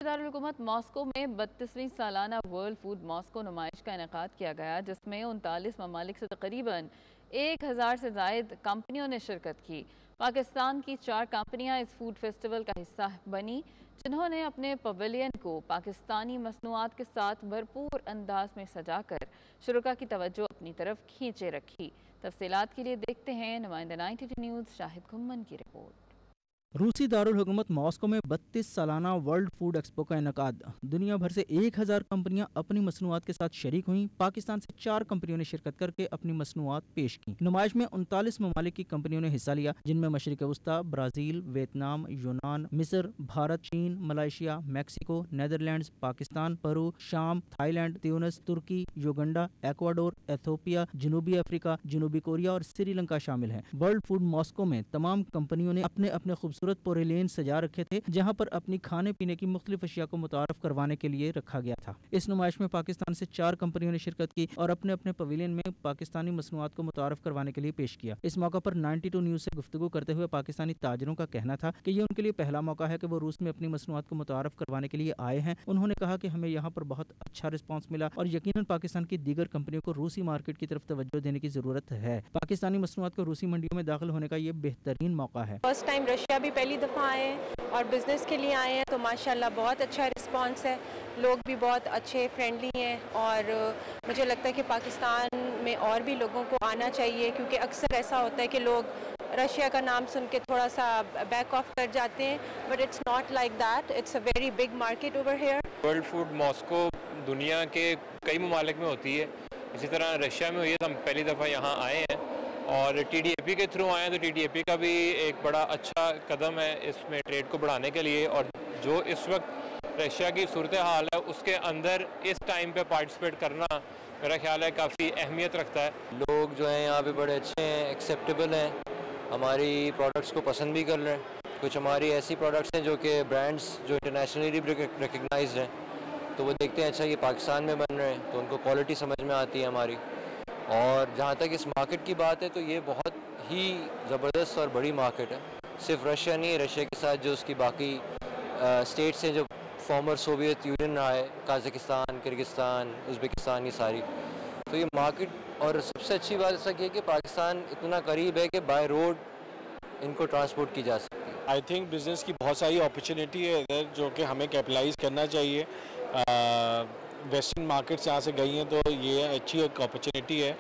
दारुल-हुकूमत Moscow में 32वीं सालाना world food Moscow नुमाइश का इनेकाद किया गया, जिसमें 39 ममालिक से तकरीबन 1000 से जायद कंपनियों ने शिरकत की। पाकिस्तान की 4 कंपनियां इस फूड फेस्टिवल का हिस्सा बनी, जिन्होंने अपने पवेलियन को पाकिस्तानी मसनूआत के साथ भरपूर अंदाज में सजाकर शुरुका की तवज्जो अपनी तरफ खींचे रखी। तफसीलात के लिए देखते हैं नुमाइंदा 92 न्यूज़ शाहिद घुम्मन की रिपोर्ट। रूसी दारुल हुकूमत मॉस्को में 32 सालाना वर्ल्ड फूड एक्सपो का इनेकाद। दुनिया भर से 1000 कंपनियां अपनी मसनूआत के साथ शरीक हुई। पाकिस्तान से 4 कंपनियों ने शिरकत करके अपनी मसनूआत पेश की। नुमाइश में 39 ममालिक की कंपनियों ने हिस्सा लिया, जिनमें मशरिक वस्ता, ब्राज़ील, वियतनाम, यूनान, मिस्र, भारत, चीन, Malaysia, Mexico, Netherlands, Pakistan, Peru, शाम, थाईलैंड, त्यूनिस, तुर्की, युगांडा, एक्वाडोर, एथियोपिया, जनूबी अफ्रीका, जनूबी कोरिया और श्रीलंका शामिल हैं। वर्ल्ड फूड मॉस्को में तमाम कंपनियों ने अपने अपने खूबसूरत पवेलियन सजा रखे थे, जहां पर अपनी खाने पीने की मुख्तलिफ अशिया को मुतारफ करवाने के लिए रखा गया था। इस नुमाइश में पाकिस्तान से 4 कंपनियों ने शिरकत की और अपने अपने पवेलियन में पाकिस्तानी मसनूआत को मुतारफ करवाने के लिए पेश किया। इस मौका पर 92 न्यूज़ से गुफ्तगू करते हुए पाकिस्तानी ताजरों का कहना था कि ये उनके लिए पहला मौका है कि वो रूस में अपनी मसनूआत को मुतारफ करवाने के लिए आए हैं। उन्होंने कहा कि हमें यहाँ पर बहुत अच्छा रिस्पॉन्स मिला और यकीनन पाकिस्तान की दीगर कंपनियों को रूसी मार्केट की तरफ तवज्जो देने की जरूरत है। पाकिस्तानी मसनूआत को रूसी मंडियों में दाखिल होने का ये बेहतरीन मौका है। फर्स्ट टाइम रशिया भी पहली दफ़ा आए हैं और बिज़नेस के लिए आए हैं, तो माशाल्लाह बहुत अच्छा रिस्पांस है। लोग भी बहुत अच्छे फ्रेंडली हैं और मुझे लगता है कि पाकिस्तान में और भी लोगों को आना चाहिए, क्योंकि अक्सर ऐसा होता है कि लोग रशिया का नाम सुन के थोड़ा सा बैक ऑफ कर जाते हैं, but it's not like that. It's a very big market over here. World food Moscow दुनिया के कई ममालिक में होती है, इसी तरह रशिया में हुई है, तो हम पहली दफ़ा यहाँ आए हैं और TDAP के थ्रू आए हैं। तो TDAP का भी एक बड़ा अच्छा कदम है इसमें ट्रेड को बढ़ाने के लिए, और जो इस वक्त रशिया की सूरत हाल है उसके अंदर इस टाइम पे पार्टिसिपेट करना मेरा ख्याल है काफ़ी अहमियत रखता है। लोग जो हैं यहाँ पे बड़े अच्छे हैं, एक्सेप्टेबल हैं, हमारी प्रोडक्ट्स को पसंद भी कर रहे हैं। कुछ हमारी ऐसी प्रोडक्ट्स हैं जो कि ब्रांड्स जो इंटरनेशनली भी रिकग्नाइज्ड हैं, तो वो देखते हैं अच्छा ये पाकिस्तान में बन रहे हैं, तो उनको क्वालिटी समझ में आती है हमारी। और जहाँ तक इस मार्केट की बात है तो ये बहुत ही ज़बरदस्त और बड़ी मार्केट है। सिर्फ रशिया नहीं है, रशिया के साथ जो उसकी बाकी स्टेट्स हैं जो फॉर्मर सोवियत यूनियन रहा है, काज़ाकिस्तान, किर्गिस्तान, उज़्बेकिस्तान, ये सारी, तो ये मार्केट। और सबसे अच्छी बात ऐसा कि पाकिस्तान इतना करीब है कि बाय रोड इनको ट्रांसपोर्ट की जा सकती है। आई थिंक बिज़नेस की बहुत सारी अपॉर्चुनिटी है इधर, जो कि हमें कैपिटलाइज करना चाहिए। वेस्टर्न मार्केट्स यहाँ से गई हैं, तो ये अच्छी एक अपॉर्चुनिटी है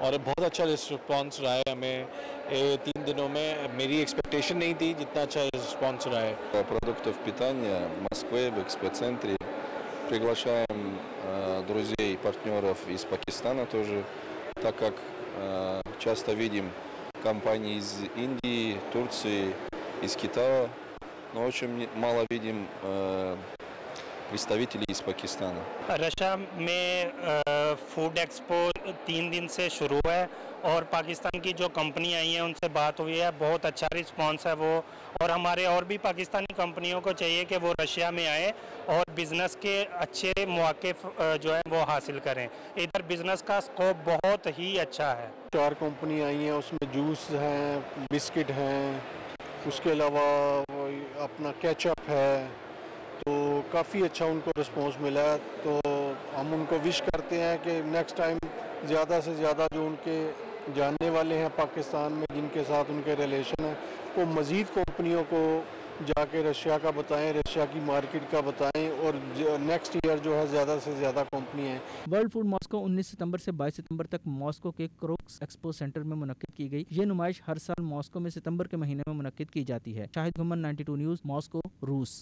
और बहुत अच्छा रिस्पॉन्स रहा है हमें 3 दिनों में। मेरी एक्सपेक्टेशन नहीं थी जितना अच्छा रिस्पॉन्स रहा है। Продуктов питания в Москве, в экспоцентре. Приглашаем друзей, партнеров из Пакистана тоже, так как часто видим компании из Индии, Турции, из Китая, но очень мало видим представителей из Пакистана. रशिया में फूड एक्सपो 3 दिन से शुरू है और पाकिस्तान की जो कंपनी आई हैं उनसे बात हुई है, बहुत अच्छा रिस्पांस है वो। और हमारे और भी पाकिस्तानी कंपनियों को चाहिए कि वो रशिया में आए और बिज़नेस के अच्छे मौके जो है वो हासिल करें। इधर बिज़नेस का स्कोप बहुत ही अच्छा है। 4 कंपनी आई हैं, उसमें जूस हैं, बिस्किट हैं, उसके अलावा अपना केचप है, तो काफ़ी अच्छा उनको रिस्पॉन्स मिला है। तो हम उनको विश करते हैं कि नेक्स्ट टाइम ज़्यादा से ज़्यादा जो उनके जानने वाले हैं पाकिस्तान में, जिनके साथ उनके रिलेशन है, वो मज़ीद कंपनियों को जाके रशिया का बताएं, रशिया की मार्केट का बताएं, और नेक्स्ट ईयर जो है ज़्यादा से ज़्यादा कंपनी है। वर्ल्ड फूड मॉस्को 19 सितंबर से 22 सितंबर तक मॉस्को के क्रोक्स एक्सपो सेंटर में मुनक्किद की गई। ये नुमाइश हर साल मॉस्को में सितंबर के महीने में मुनक्किद की जाती है। शाहिद घुम्मन, 92 न्यूज़, मॉस्को, रूस।